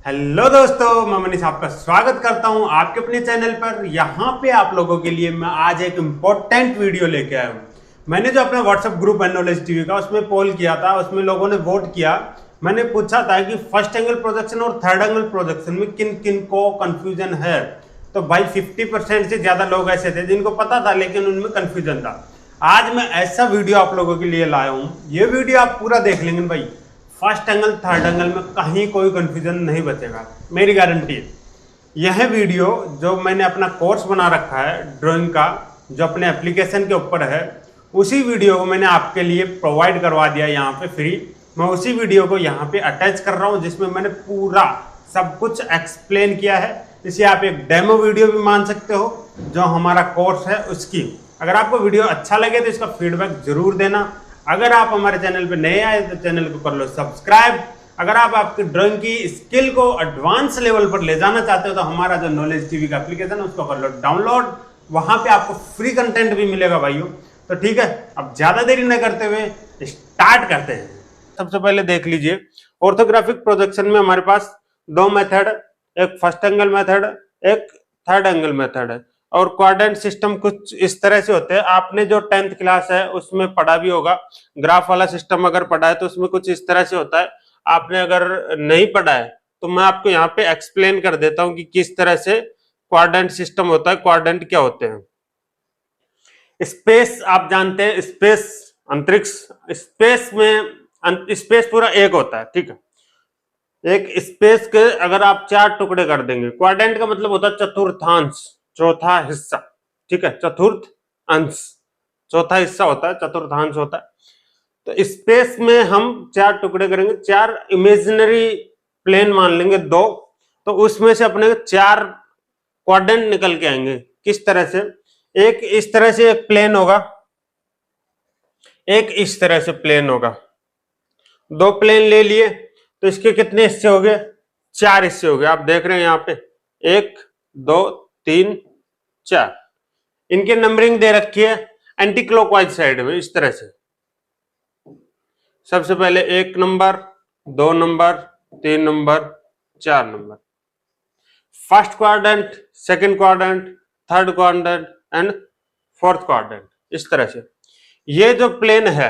Hello दोस्तों, मैं मनीष आपका स्वागत करता हूं आपके अपने चैनल पर। यहां पे आप लोगों के लिए मैं आज एक इम्पोर्टेंट वीडियो लेके आया हूं। मैंने जो अपना व्हाट्सएप ग्रुप है नॉलेज टीवी का, उसमें पोल किया था, उसमें लोगों ने वोट किया। मैंने पूछा था कि फर्स्ट एंगल प्रोजेक्शन और थर्ड एंगल प्रोजेक्शन में किन किन को कंफ्यूजन है। तो भाई 50% से ज्यादा लोग ऐसे थे जिनको पता था लेकिन उनमें कंफ्यूजन था। आज मैं ऐसा वीडियो आप लोगों के लिए लाया हूं, ये वीडियो आप पूरा देख लेंगे भाई, फर्स्ट एंगल थर्ड एंगल में कहीं कोई कंफ्यूजन नहीं बचेगा, मेरी गारंटी है। यह वीडियो जो मैंने अपना कोर्स बना रखा है ड्राइंग का, जो अपने एप्लीकेशन के ऊपर है, उसी वीडियो को मैंने आपके लिए प्रोवाइड करवा दिया यहाँ पे फ्री। मैं उसी वीडियो को यहाँ पे अटैच कर रहा हूँ जिसमें मैंने पूरा सब कुछ एक्सप्लेन किया है। इसे आप एक डेमो वीडियो भी मान सकते हो जो हमारा कोर्स है उसकी। अगर आपको वीडियो अच्छा लगे तो इसका फीडबैक जरूर देना। अगर आप हमारे चैनल पे नए आए तो चैनल को कर लो सब्सक्राइब। अगर आप आपकी ड्राइंग की स्किल को एडवांस लेवल पर ले जाना चाहते हो तो हमारा जो नॉलेज टीवी का एप्लीकेशन है उसको कर लो डाउनलोड। वहां पे आपको फ्री कंटेंट भी मिलेगा भाइयों। तो ठीक है, अब ज्यादा देरी न करते हुए स्टार्ट करते हैं। सबसे पहले देख लीजिए, ऑर्थोग्राफिक प्रोजेक्शन में हमारे पास दो मेथड, एक फर्स्ट एंगल मेथड, एक थर्ड एंगल मेथड है। और क्वाड्रेंट सिस्टम कुछ इस तरह से होते हैं। आपने जो 10th क्लास है उसमें पढ़ा भी होगा। ग्राफ वाला सिस्टम अगर पढ़ा है तो उसमें कुछ इस तरह से होता है। आपने अगर नहीं पढ़ा है तो मैं आपको यहाँ पे एक्सप्लेन कर देता हूँ कि किस तरह से क्वाड्रेंट सिस्टम होता है, क्वाड्रेंट क्या होते हैं। स्पेस आप जानते हैं, स्पेस अंतरिक्ष। स्पेस में स्पेस पूरा एक होता है, ठीक है। एक स्पेस के अगर आप 4 टुकड़े कर देंगे, क्वाड्रेंट का मतलब होता है चतुर्थांश, चौथा हिस्सा, ठीक है। चतुर्थ अंश चौथा हिस्सा होता है, चतुर्थांश होता है। तो स्पेस में हम 4 टुकड़े करेंगे, 4 इमेजिनरी प्लेन मान लेंगे 2, तो उसमें से अपने 4 क्वाड्रेंट निकल के आएंगे। किस तरह से? एक इस तरह से एक प्लेन होगा, एक इस तरह से प्लेन होगा। 2 प्लेन ले लिए तो इसके कितने हिस्से हो गए? 4 हिस्से हो गए। आप देख रहे हैं यहाँ पे 1 2 3 4। इनकी नंबरिंग दे रखी है एंटी क्लॉकवाइज साइड में इस तरह से। सबसे पहले 1 number, 2 number, 3 number, 4 number. First quadrant, second quadrant, third quadrant and fourth quadrant, इस तरह से। ये जो प्लेन है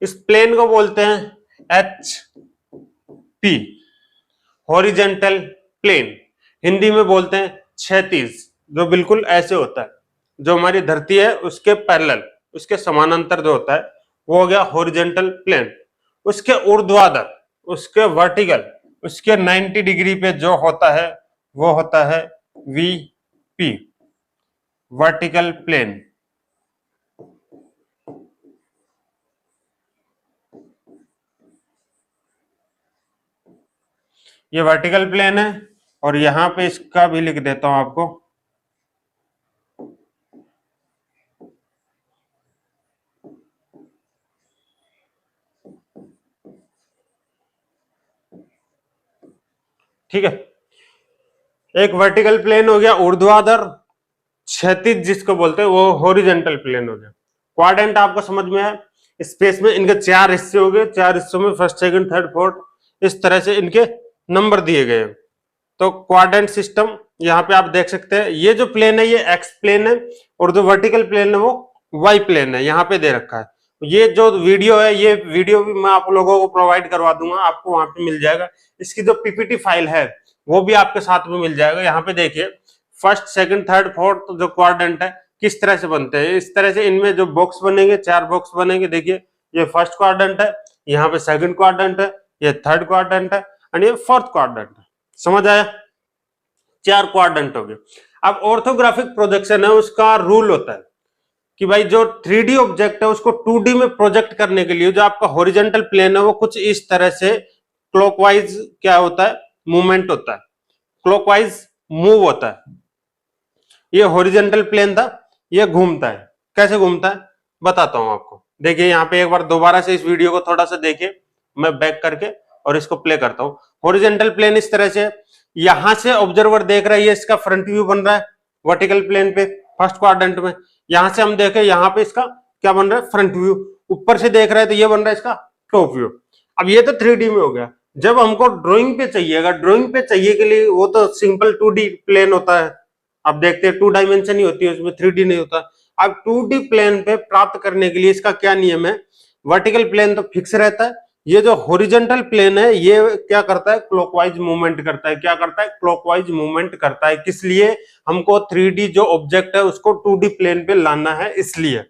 इस प्लेन को बोलते हैं H P, horizontal plane. Hindi में बोलते हैं क्षैतिज, जो बिल्कुल ऐसे होता है, जो हमारी धरती है उसके पैरेलल, उसके समानांतर जो होता है वो हो गया हॉरिजेंटल प्लेन। उसके ऊर्ध्वाधर, उसके वर्टिकल, उसके 90 डिग्री पे जो होता है वो होता है वीपी, वर्टिकल प्लेन। ये वर्टिकल प्लेन है और यहां पे इसका भी लिख देता हूं आपको। ठीक है, एक वर्टिकल प्लेन हो गया, ऊर्ध्वाधर, क्षैतिज जिसको बोलते हैं वो हॉरिजेंटल प्लेन हो गया। क्वाड्रेंट आपको समझ में है। स्पेस में इनके 4 हिस्से हो गए, 4 हिस्सों में फर्स्ट सेकंड थर्ड फोर्थ इस तरह से इनके नंबर दिए गए। तो क्वाड्रेंट सिस्टम यहाँ पे आप देख सकते हैं। ये जो प्लेन है ये एक्स प्लेन है और जो वर्टिकल प्लेन है वो वाई प्लेन है, यहाँ पे दे रखा है। ये जो वीडियो है ये वीडियो भी मैं आप लोगों को प्रोवाइड करवा दूंगा, आपको वहां पे मिल जाएगा। इसकी जो पीपीटी फाइल है वो भी आपके साथ में मिल जाएगा। यहाँ पे देखिए फर्स्ट सेकंड थर्ड फोर्थ जो क्वाड्रेंट है किस तरह से बनते हैं। इस तरह से इनमें जो बॉक्स बनेंगे, 4 बॉक्स बनेंगे। देखिए ये फर्स्ट क्वाड्रेंट है, यहाँ पे सेकंड क्वाड्रेंट है, ये थर्ड क्वाड्रेंट है एंड ये फोर्थ क्वाड्रेंट है। समझ आया? 4 क्वाड्रेंट हो गए। अब ऑर्थोग्राफिक प्रोजेक्शन है, उसका रूल होता है कि भाई जो 3D ऑब्जेक्ट है उसको 2D में प्रोजेक्ट करने के लिए जो आपका हॉरिजेंटल प्लेन है वो कुछ इस तरह से क्लॉकवाइज क्या होता है, मूवमेंट होता है, क्लॉकवाइज मूव होता है। ये हॉरिजेंटल प्लेन था, ये घूमता है। कैसे घूमता है बताता हूं आपको। देखिए यहाँ पे एक बार दोबारा से इस वीडियो को थोड़ा सा देखिए, मैं बैक करके और इसको प्ले करता हूँ। हॉरिजेंटल प्लेन इस तरह से, यहां से ऑब्जर्वर देख रहा है, ये इसका फ्रंट व्यू बन रहा है वर्टिकल प्लेन पे फर्स्ट क्वाड्रेंट में। यहां से हम देखें यहाँ पे इसका क्या बन रहा है, फ्रंट व्यू। ऊपर से देख रहा है तो ये बन रहा है इसका टॉप व्यू। अब ये तो 3D में हो गया। जब हमको ड्राइंग पे चाहिएगा, ड्राइंग पे चाहिए के लिए वो तो सिंपल 2D प्लेन होता है, आप देखते हैं 2 डायमेंशन ही होती है उसमें, 3D नहीं होता। अब 2D प्लेन पे प्राप्त करने के लिए इसका क्या नियम है, वर्टिकल प्लेन तो फिक्स रहता है, ये जो हॉरिजॉन्टल प्लेन है ये क्या करता है, क्लॉकवाइज मूवमेंट करता है। क्या करता है, क्लॉकवाइज मूवमेंट करता है। किस लिए, हमको 3D जो ऑब्जेक्ट है उसको 2D प्लेन पे लाना है, इसलिए।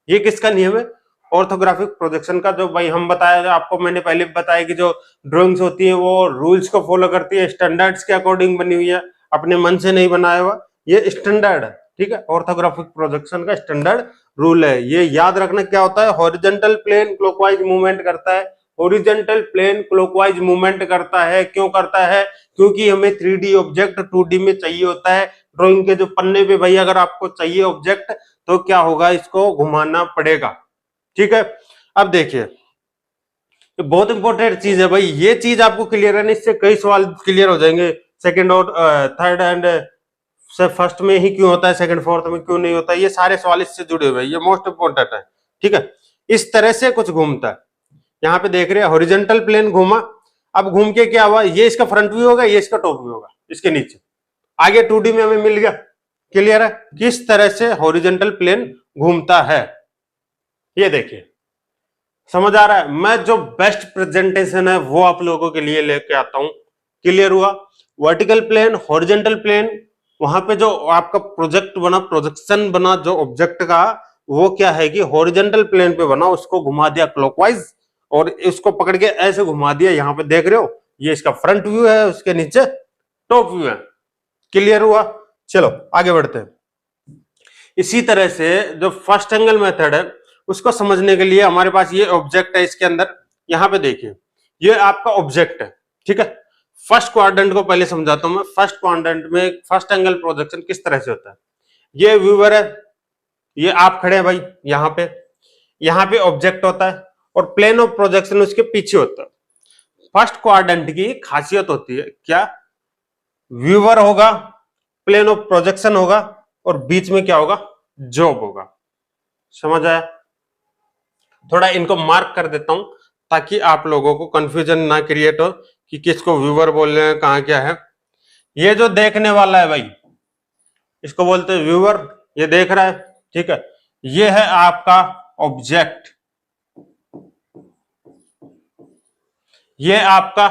ये किसका नियम है, ऑर्थोग्राफिक प्रोजेक्शन का। जो भाई हम बताया, आपको मैंने पहले बताया कि जो ड्राइंग्स होती है वो रूल्स को फॉलो करती है, स्टैंडर्ड्स के अकॉर्डिंग बनी हुई है, अपने मन से नहीं बनाया हुआ, ये स्टैंडर्ड है, ठीक है। ऑर्थोग्राफिक प्रोजेक्शन का स्टैंडर्ड रूल है, ये याद रखना। क्या होता है, हॉरिजॉन्टल प्लेन क्लॉकवाइज मूवमेंट करता है, हॉरिजॉन्टल प्लेन क्लॉकवाइज मूवमेंट करता है। क्यों करता है, क्योंकि हमें 3D ऑब्जेक्ट 2D में चाहिए होता है। ड्राइंग के जो पन्ने पे भाई अगर आपको चाहिए ऑब्जेक्ट तो क्या होगा, इसको घुमाना पड़ेगा, ठीक है। अब देखिए बहुत इंपॉर्टेंट चीज है भाई, ये चीज आपको क्लियर है ना, इससे कई सवाल क्लियर हो जाएंगे। सेकंड और थर्ड एंड से फर्स्ट में ही क्यों होता है, सेकंड फोर्थ में क्यों नहीं होता, ये सारे सवाल इससे जुड़े हुए हैं, ये मोस्ट इंपॉर्टेंट है, ठीक है। इस तरह से कुछ घूमता है, यहाँ पे देख रहे हैं हॉरिजॉन्टल प्लेन घूमा। अब घूम के क्या हुआ, ये इसका फ्रंट व्यू होगा, ये इसका टॉप व्यू होगा, इसके नीचे आगे 2D में हमें मिल गया। क्लियर है, किस तरह से हॉरिजॉन्टल प्लेन घूमता है, ये देखिए। समझ आ रहा है, मैं जो बेस्ट प्रेजेंटेशन है वो आप लोगों के लिए लेके आता हूं। क्लियर हुआ, वर्टिकल प्लेन, हॉरिजॉन्टल प्लेन, वहां पे जो आपका प्रोजेक्ट बना, प्रोजेक्शन बना जो ऑब्जेक्ट का, वो क्या है कि हॉरिजॉन्टल प्लेन पे बना, उसको घुमा दिया क्लॉकवाइज और इसको पकड़ के ऐसे घुमा दिया। यहां पे देख रहे हो, ये इसका फ्रंट व्यू है, उसके नीचे टॉप व्यू है। क्लियर हुआ, चलो आगे बढ़ते हैं। इसी तरह से जो फर्स्ट एंगल मेथड है उसको समझने के लिए हमारे पास ये ऑब्जेक्ट है, इसके अंदर यहां पे देखिए, ये आपका ऑब्जेक्ट है, ठीक है। फर्स्ट क्वाड्रेंट को पहले समझाता हूं मैं। फर्स्ट क्वाड्रेंट में फर्स्ट एंगल प्रोजेक्शन किस तरह से होता है, ये व्यूअर है, ये आप खड़े हैं भाई यहाँ पे ऑब्जेक्ट होता है और प्लेन ऑफ प्रोजेक्शन उसके पीछे होता है। फर्स्ट क्वाड्रेंट की खासियत होती है क्या, व्यूअर होगा, प्लेन ऑफ प्रोजेक्शन होगा और बीच में क्या होगा, जॉब होगा। समझ आया, थोड़ा इनको मार्क कर देता हूं ताकि आप लोगों को कंफ्यूजन ना क्रिएट हो कि किसको व्यूअर बोल रहे हैं, कहां क्या है। ये जो देखने वाला है भाई, इसको बोलते हैं व्यूअर, ये देख रहा है, ठीक है। ये है आपका ऑब्जेक्ट, ये आपका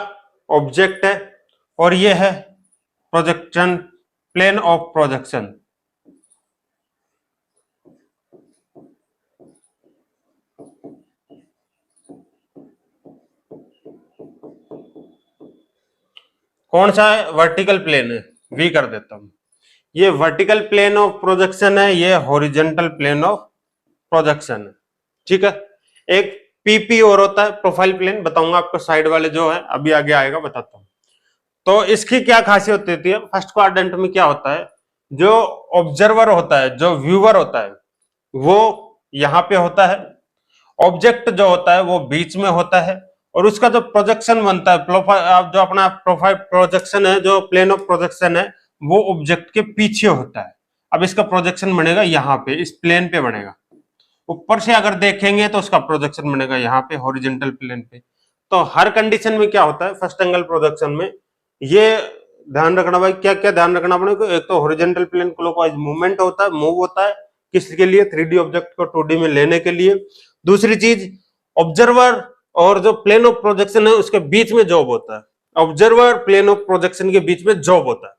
ऑब्जेक्ट है और ये है प्रोजेक्शन, प्लेन ऑफ प्रोजेक्शन। कौन सा है, वर्टिकल प्लेन है, वी कर देता हूं। ये वर्टिकल प्लेन ऑफ प्रोजेक्शन है, ये हॉरिजॉन्टल प्लेन ऑफ प्रोजेक्शन है, ठीक है। एक पीपी और होता है, प्रोफाइल प्लेन, बताऊंगा आपको साइड वाले जो है, अभी आगे आएगा बताता हूं। तो इसकी क्या खासियत होती है, फर्स्ट क्वाड्रेंट में क्या होता है, जो ऑब्जर्वर होता है, जो व्यूअर होता है, वो यहां पे होता है, ऑब्जेक्ट जो होता है वो बीच में होता है और उसका जो प्रोजेक्शन बनता है, जो अपना प्रोफाइल प्रोजेक्शन है, जो प्लेन ऑफ प्रोजेक्शन है, वो ऑब्जेक्ट के पीछे होता है। अब इसका प्रोजेक्शन बनेगा यहाँ पे, इस प्लेन पे बनेगा। ऊपर से अगर देखेंगे तो उसका प्रोजेक्शन बनेगा यहाँ पे, हॉरिजॉन्टल प्लेन पे। तो हर कंडीशन में क्या होता है, फर्स्ट एंगल प्रोजेक्शन में ये ध्यान रखना भाई, क्या क्या ध्यान रखना पड़ेगा। एक तो हॉरिजॉन्टल प्लेन क्लॉकवाइज मूवमेंट होता है, मूव होता है, किसके लिए, 3D ऑब्जेक्ट को 2D में लेने के लिए। दूसरी चीज, ऑब्जर्वर और जो प्लेन ऑफ प्रोजेक्शन है उसके बीच में जॉब होता है, ऑब्जर्वर प्लेन ऑफ प्रोजेक्शन के बीच में जॉब होता है।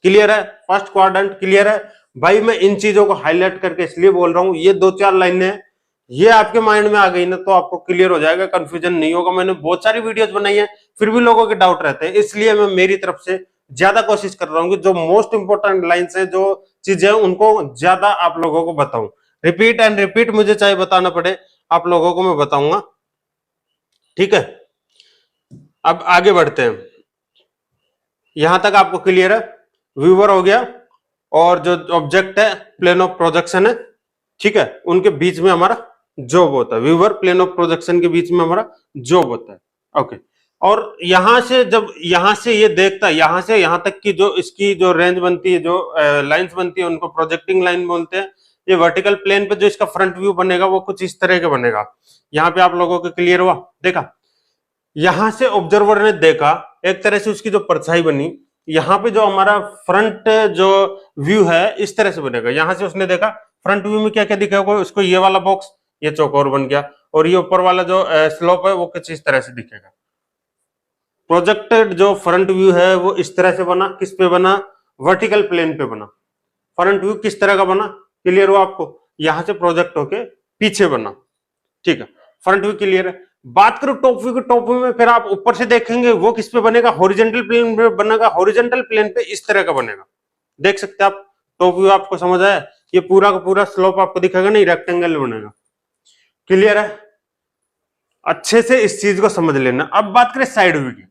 क्लियर है, फर्स्ट क्वाड्रेंट क्लियर है भाई। मैं इन चीजों को हाईलाइट करके इसलिए बोल रहा हूं, ये 2-4 लाइनें ये आपके माइंड में आ गई ना तो आपको क्लियर हो जाएगा, कंफ्यूजन नहीं होगा। मैंने बहुत सारी वीडियोस बनाई है, फिर भी लोगों के डाउट रहते हैं, इसलिए मैं मेरी तरफ से ज्यादा कोशिश कर रहा हूँ कि जो मोस्ट इंपोर्टेंट लाइन्स है, जो चीजें उनको ज्यादा आप लोगों को बताऊं। रिपीट एंड रिपीट मुझे चाहे बताना पड़े, आप लोगों को मैं बताऊंगा, ठीक है। अब आगे बढ़ते हैं, यहां तक आपको क्लियर है, व्यूअर हो गया और जो ऑब्जेक्ट है प्लेन ऑफ प्रोजेक्शन है, ठीक है, उनके बीच में हमारा जॉब होता है, व्यूअर प्लेन ऑफ प्रोजेक्शन के बीच में हमारा जॉब होता है, ओके। और यहां से जब यहां से ये देखता है, यहां से यहां तक की जो इसकी जो रेंज बनती है, जो लाइंस बनती है, उनको प्रोजेक्टिंग लाइन बोलते हैं। ये वर्टिकल प्लेन पे जो इसका फ्रंट व्यू बनेगा वो कुछ इस तरह का बनेगा। यहाँ पे आप लोगों को क्लियर हुआ, देखा, यहां से ऑब्जर्वर ने देखा, एक तरह से उसकी जो परछाई बनी, यहाँ पे जो हमारा फ्रंट जो व्यू है इस तरह से बनेगा। यहां से उसने देखा फ्रंट व्यू में क्या क्या दिखेगा उसको, ये वाला बॉक्स ये चौकोर बन गया, और ये ऊपर वाला जो स्लोप है वो कुछ इस तरह से दिखेगा। प्रोजेक्टेड जो फ्रंट व्यू है वो इस तरह से बना, किस पे बना, वर्टिकल प्लेन पे बना। फ्रंट व्यू किस तरह का बना, क्लियर हुआ आपको, यहां से प्रोजेक्ट होके पीछे बना, ठीक है, फ्रंट व्यू क्लियर है। बात करो टॉप व्यू की, टॉप व्यू में फिर आप ऊपर से देखेंगे वो किस पे बनेगा, हॉरिजॉन्टल प्लेन पे बनेगा, हॉरिजॉन्टल प्लेन पे इस तरह का बनेगा, देख सकते हैं आप। टॉप व्यू आपको समझ आया, ये पूरा का पूरा स्लोप आपको दिखेगा, नहीं रेक्टेंगल बनेगा, क्लियर है, अच्छे से इस चीज को समझ लेना। अब बात करें साइड व्यू की,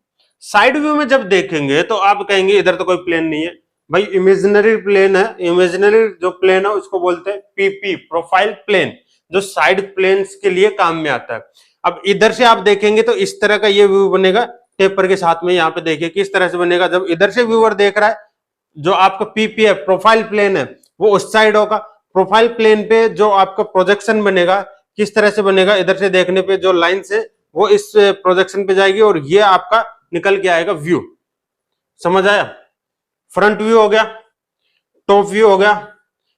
साइड व्यू में जब देखेंगे तो आप कहेंगे इधर तो कोई प्लेन नहीं है, भाई इमेजिनरी प्लेन है, इमेजिनरी जो प्लेन है उसको बोलते हैं पीपी, प्रोफाइल प्लेन, जो साइड प्लेन्स के लिए काम में आता है। अब इधर से आप देखेंगे तो इस तरह का ये व्यू बनेगा, टेपर के साथ में यहाँ पे देखिए किस तरह से बनेगा। जब इधर से व्यूअर देख रहा है, जो आपका पीपी है, प्रोफाइल प्लेन है, वो उस साइड होगा। प्रोफाइल प्लेन पे जो आपका प्रोजेक्शन बनेगा किस तरह से बनेगा, इधर से देखने पे जो लाइन से वो इस प्रोजेक्शन पे जाएगी और ये आपका निकल के आएगा व्यू, समझ आया। फ्रंट व्यू हो गया, टॉप व्यू हो गया।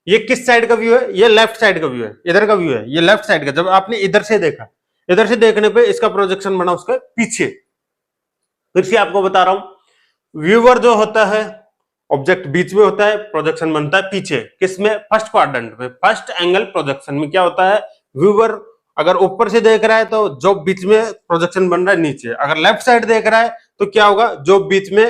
ये किस साइड का व्यू है, ये लेफ्ट साइड का व्यू है, इधर का व्यू है, ये लेफ्ट साइड का। जब आपने इधर से देखा, इधर से देखने पे इसका प्रोजेक्शन बना उसके पीछे। फिर से आपको बता रहा हूं, व्यूअर जो होता है ऑब्जेक्ट बीच में होता है, प्रोजेक्शन बनता है पीछे, किसमें, फर्स्ट क्वाड्रेंट में, फर्स्ट एंगल प्रोजेक्शन में क्या होता है, व्यूअर अगर ऊपर से देख रहा है तो जो बीच में प्रोजेक्शन बन रहा है नीचे, अगर लेफ्ट साइड देख रहा है तो क्या होगा, जो बीच में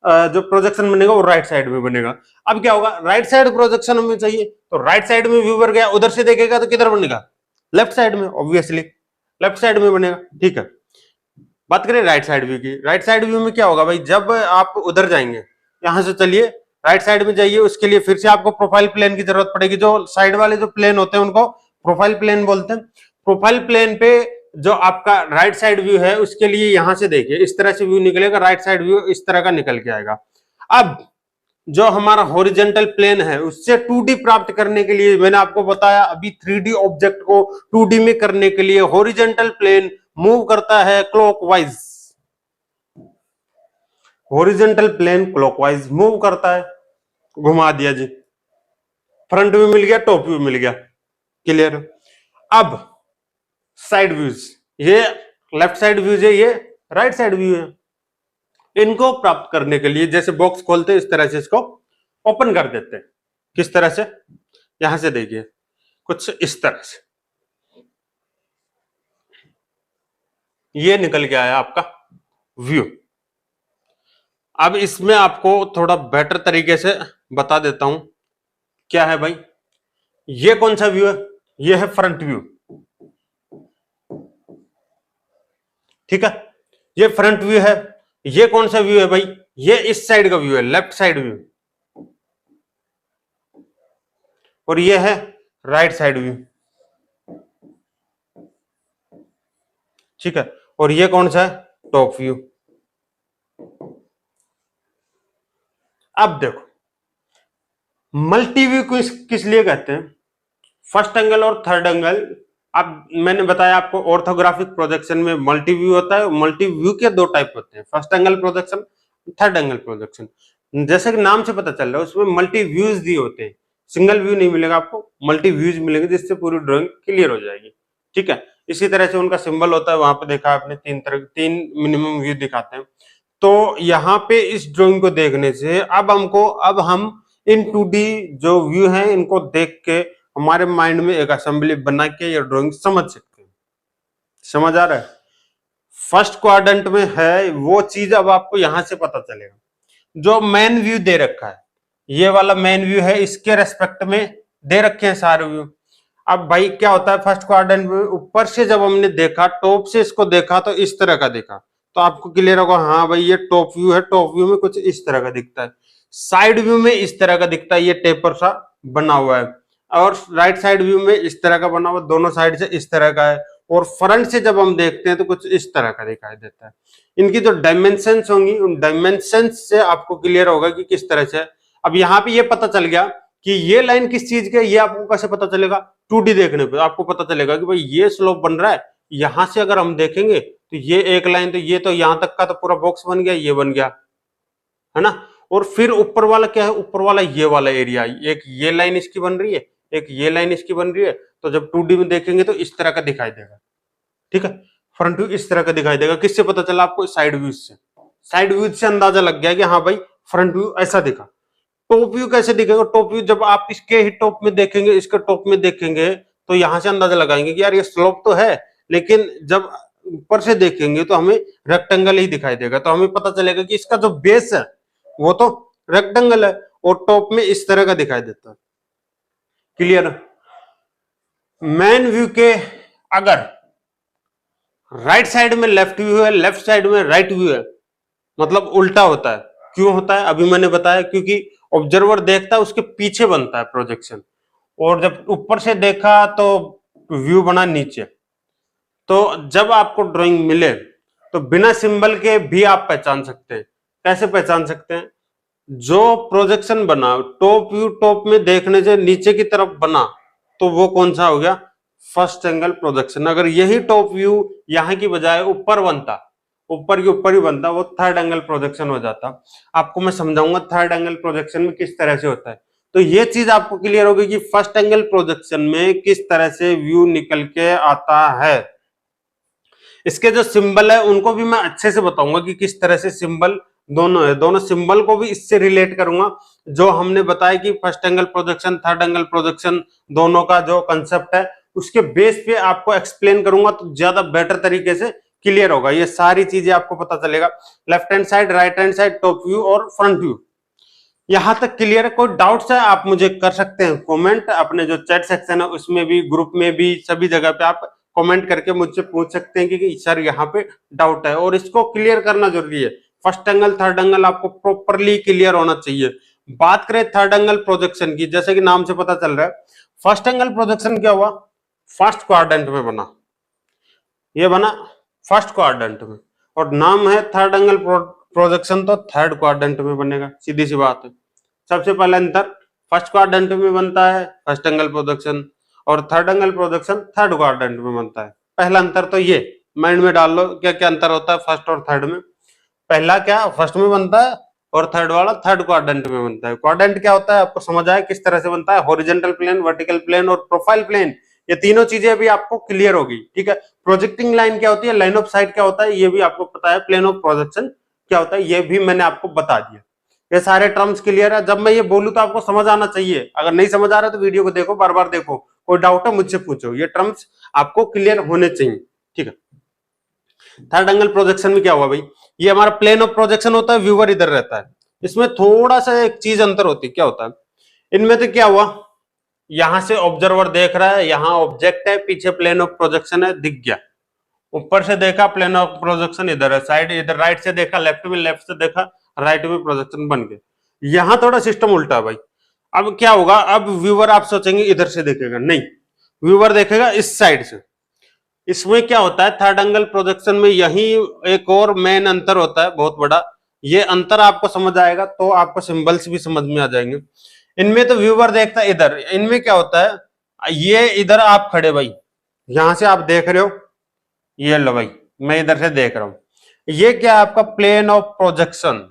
जो प्रोजेक्शन बनेगा वो राइट साइड में बनेगा। अब क्या होगा, राइट साइड प्रोजेक्शन हमें चाहिए, तो राइट साइड में व्यूअर गया, उधर से देखेगा तो किधर बनेगा, लेफ्ट साइड में, ऑब्वियसली लेफ्ट साइड में बनेगा, ठीक है। बात करें राइट साइड व्यू की, राइट साइड व्यू में क्या होगा भाई, जब आप उधर जाएंगे, यहां से चलिए राइट साइड में जाइए, उसके लिए फिर से आपको प्रोफाइल प्लेन की जरूरत पड़ेगी। जो साइड वाले जो प्लेन होते हैं उनको प्रोफाइल प्लेन बोलते हैं। प्रोफाइल प्लेन पे जो आपका राइट साइड व्यू है उसके लिए यहां से देखिए इस तरह से व्यू निकलेगा, राइट साइड व्यू इस तरह का निकल के आएगा। अब जो हमारा हॉरिजेंटल प्लेन है उससे 2D प्राप्त करने के लिए मैंने आपको बताया, अभी 3D ऑब्जेक्ट को 2D में करने के लिए हॉरिजेंटल प्लेन मूव करता है clockwise, horizontal plane clockwise move करता है, घुमा दिया जी, फ्रंट व्यू मिल गया, टॉप व्यू मिल गया, क्लियर। अब साइड व्यूज, ये लेफ्ट साइड व्यूज है, ये राइट साइड व्यू है। इनको प्राप्त करने के लिए जैसे बॉक्स खोलते हैं इस तरह से इसको ओपन कर देते हैं, किस तरह से, यहां से देखिए कुछ इस तरह से ये निकल के आया आपका व्यू। अब इसमें आपको थोड़ा बेटर तरीके से बता देता हूं, क्या है भाई, ये कौन सा व्यू है, ये है फ्रंट व्यू, ठीक है, ये फ्रंट व्यू है। ये कौन सा व्यू है भाई, ये इस साइड का व्यू है, लेफ्ट साइड व्यू, और ये है राइट साइड व्यू, ठीक है, और ये कौन सा है, टॉप व्यू। अब देखो मल्टी व्यू किस लिए कहते हैं, फर्स्ट एंगल और थर्ड एंगल। अब मैंने बताया आपको ऑर्थोग्राफिक प्रोजेक्शन में मल्टी व्यू होता है, मल्टी व्यू के दो टाइप होते हैं, first angle projection, third angle projection. जैसे कि नाम से पता चल रहा है उसमें मल्टी व्यूज दिए होते हैं, सिंगल व्यू नहीं मिलेगा आपको, मल्टी व्यूज मिलेंगे जिससे पूरी ड्राइंग क्लियर हो जाएगी, ठीक है। इसी तरह से उनका सिंबल होता है, वहां पे देखा आपने तीन मिनिमम व्यू दिखाते हैं। तो यहाँ पे इस ड्राइंग को देखने से अब हम इन 2D जो व्यू हैं इनको देख के हमारे माइंड में एक असेंबली बना के ये ड्राइंग समझ सकते हैं, समझ आ रहा है। फर्स्ट क्वाड्रेंट में है वो चीज अब आपको यहां से पता चलेगा। जो मेन व्यू दे रखा है, ये वाला मेन व्यू है, इसके रेस्पेक्ट में दे रखे हैं सारे व्यू। अब भाई क्या होता है फर्स्ट क्वाड्रेंट में, ऊपर से जब हमने देखा, टॉप से इसको देखा तो इस तरह का देखा, तो आपको क्लियर होगा हाँ भाई ये टॉप व्यू है, टॉप व्यू में कुछ इस तरह का दिखता है, साइड व्यू में इस तरह का दिखता है, ये टेपर सा बना हुआ है, और राइट साइड व्यू में इस तरह का बना हुआ, दोनों साइड से इस तरह का है, और फ्रंट से जब हम देखते हैं तो कुछ इस तरह का दिखाई देता है। इनकी जो डायमेंशंस होंगी उन डायमेंशंस से आपको क्लियर होगा कि किस तरह से। अब यहाँ पे ये पता चल गया कि ये लाइन किस चीज की है, ये आपको कैसे पता चलेगा, 2D देखने पे आपको पता चलेगा कि भाई ये स्लोप बन रहा है, यहां से अगर हम देखेंगे तो ये एक लाइन, तो ये तो यहां तक का तो पूरा बॉक्स बन गया, ये बन गया, है ना। और फिर ऊपर वाला क्या है, ऊपर वाला ये वाला एरिया, एक ये लाइन इसकी बन रही है, एक ये लाइन इसकी बन रही है। तो जब 2D में देखेंगे तो इस तरह का दिखाई देगा, ठीक है। फ्रंट व्यू इस तरह का दिखाई देगा। किससे पता चला आपको? साइड व्यू से। साइड व्यू से अंदाजा लग गया कि हाँ भाई फ्रंट व्यू ऐसा दिखा। टॉप व्यू कैसे दिखेगा? टॉप व्यू जब आप इसके ही टॉप में देखेंगे, इसके टॉप में देखेंगे, तो यहां से अंदाजा लगाएंगे कि यार ये स्लोप तो है, लेकिन जब ऊपर से देखेंगे तो हमें रेक्टेंगल ही दिखाई देगा। तो हमें पता चलेगा कि इसका जो बेस है वो तो रेक्टेंगल है, और टॉप में इस तरह का दिखाई देता है। क्लियर? मेन व्यू के अगर राइट साइड में लेफ्ट व्यू है, लेफ्ट साइड में राइट व्यू है, मतलब उल्टा होता है। क्यों होता है? अभी मैंने बताया, क्योंकि ऑब्जर्वर देखता है उसके पीछे बनता है प्रोजेक्शन, और जब ऊपर से देखा तो व्यू बना नीचे। तो जब आपको ड्राइंग मिले तो बिना सिंबल के भी आप पहचान सकते हैं। कैसे पहचान सकते हैं? जो प्रोजेक्शन बना टॉप व्यू, टॉप में देखने से नीचे की तरफ बना, तो वो कौन सा हो गया? First angle projection. अगर यही टॉप व्यू यहां की बजाय ऊपर बनता, ऊपर के ऊपर ही बनता, वो थर्ड एंगल प्रोजेक्शन हो जाता। आपको मैं समझाऊंगा थर्ड एंगल प्रोजेक्शन में किस तरह से होता है। तो ये चीज आपको क्लियर होगी कि फर्स्ट एंगल प्रोजेक्शन में किस तरह से व्यू निकल के आता है। इसके जो सिंबल है उनको भी मैं अच्छे से बताऊंगा कि किस तरह से सिंबल दोनों है। दोनों सिंबल को भी इससे रिलेट करूंगा, जो हमने बताया कि first angle projection, third angle projection, दोनों का जो कंसेप्ट है उसके बेस पे आपको एक्सप्लेन करूंगा, तो ज्यादा बेटर तरीके से क्लियर होगा। ये सारी चीजें आपको पता चलेगा, left hand side, right hand side, top view और फ्रंट व्यू। यहां तक क्लियर है? कोई डाउट्स है आप मुझे कर सकते हैं कमेंट, अपने जो चैट सेक्शन है उसमें भी, ग्रुप में भी, सभी जगह पे आप कमेंट करके मुझसे पूछ सकते हैं कि सर यहाँ पे डाउट है, और इसको क्लियर करना जरूरी है। फर्स्ट एंगल, थर्ड एंगल आपको प्रॉपरली क्लियर होना चाहिए। बात करें थर्ड एंगल प्रोजेक्शन की, जैसे कि नाम से पता चल रहा है, फर्स्ट एंगल प्रोजेक्शन क्या हुआ? फर्स्ट क्वाड्रेंट में बना, ये बना फर्स्ट क्वाड्रेंट में, और नाम है थर्ड एंगल प्रोजेक्शन, तो थर्ड क्वाड्रेंट में बनेगा। सीधी सी बात है। सबसे पहले अंतर, फर्स्ट क्वाड्रेंट में बनता है फर्स्ट एंगल प्रोजेक्शन, और third angle projection third quadrant में बनता है। पहला अंतर तो ये माइंड में डाल लो, क्या क्या अंतर होता है फर्स्ट और थर्ड में। पहला क्या फर्स्ट में बनता है, और थर्ड वाला थर्ड क्वाड्रेंट में बनता है। क्वाड्रेंट क्या होता है आपको समझ आया किस तरह से बनता है? हॉरिजॉन्टल प्लेन, वर्टिकल प्लेन और प्रोफाइल प्लेन, ये तीनों चीजें अभी आपको क्लियर होगी, ठीक है। प्रोजेक्टिंग लाइन क्या होती है, लाइन ऑफ साइट क्या होता है, ये भी आपको पता है। प्लेन ऑफ प्रोजेक्शन क्या होता है, ये भी मैंने आपको बता दिया। ये सारे टर्म्स क्लियर है। जब मैं ये बोलूं तो आपको समझ आना चाहिए। अगर नहीं समझ आ रहा तो वीडियो को देखो, बार बार देखो, कोई डाउट है मुझसे पूछो। ये टर्म्स आपको क्लियर होने चाहिए, ठीक है। थर्ड एंगल प्रोजेक्शन में क्या हुआ भाई? ये हमारा प्लेन ऑफ प्रोजेक्शन होता है, व्यूअर इधर रहता है। इसमें थोड़ा सा एक चीज अंतर होती है, क्या होता है इनमें? तो क्या हुआ, यहां से ऑब्जर्वर देख रहा है, यहां ऑब्जेक्ट है, पीछे प्लेन ऑफ प्रोजेक्शन है, दिख गया। ऊपर से देखा प्लेन ऑफ प्रोजेक्शन इधर है, साइड इधर, राइट से देखा लेफ्ट में, लेफ्ट से देखा राइट में, प्रोजेक्शन बन गए। यहां थोड़ा सिस्टम उल्टा है भाई। अब क्या होगा, अब व्यूअर आप सोचेंगे इधर से देखेगा, नहीं, व्यूअर देखेगा इस साइड से। इसमें क्या होता है थर्ड एंगल प्रोजेक्शन में, यही एक और मेन अंतर होता है बहुत बड़ा। ये अंतर आपको समझ आएगा तो आपको सिंबल्स भी समझ में आ जाएंगे। इनमें तो व्यूअर देखता है इधर, इनमें क्या होता है, ये इधर आप खड़े भाई, यहां से आप देख रहे हो, ये लो भाई मैं इधर से देख रहा हूं। ये क्या है आपका प्लेन ऑफ प्रोजेक्शन,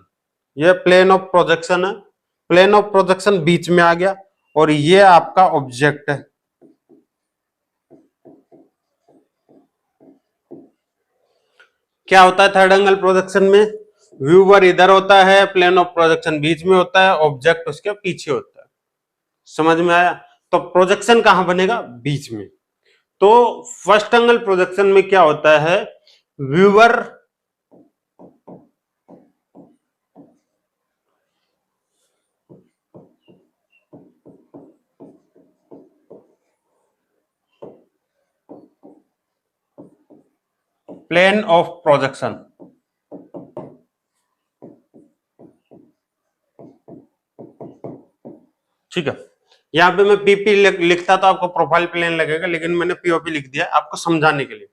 ये प्लेन ऑफ प्रोजेक्शन है। प्लेन ऑफ प्रोजेक्शन बीच में आ गया, और ये आपका ऑब्जेक्ट है। क्या होता है थर्ड एंगल प्रोजेक्शन में? व्यूअर इधर होता है, प्लेन ऑफ प्रोजेक्शन बीच में होता है, ऑब्जेक्ट उसके पीछे होता है। समझ में आया? तो प्रोजेक्शन कहां बनेगा? बीच में। तो फर्स्ट एंगल प्रोजेक्शन में क्या होता है, व्यूअर प्लेन ऑफ प्रोजेक्शन, ठीक है। यहां पे मैं पीपी लिखता तो आपको प्रोफाइल प्लेन लगेगा, लेकिन मैंने पीओपी लिख दिया आपको समझाने के लिए।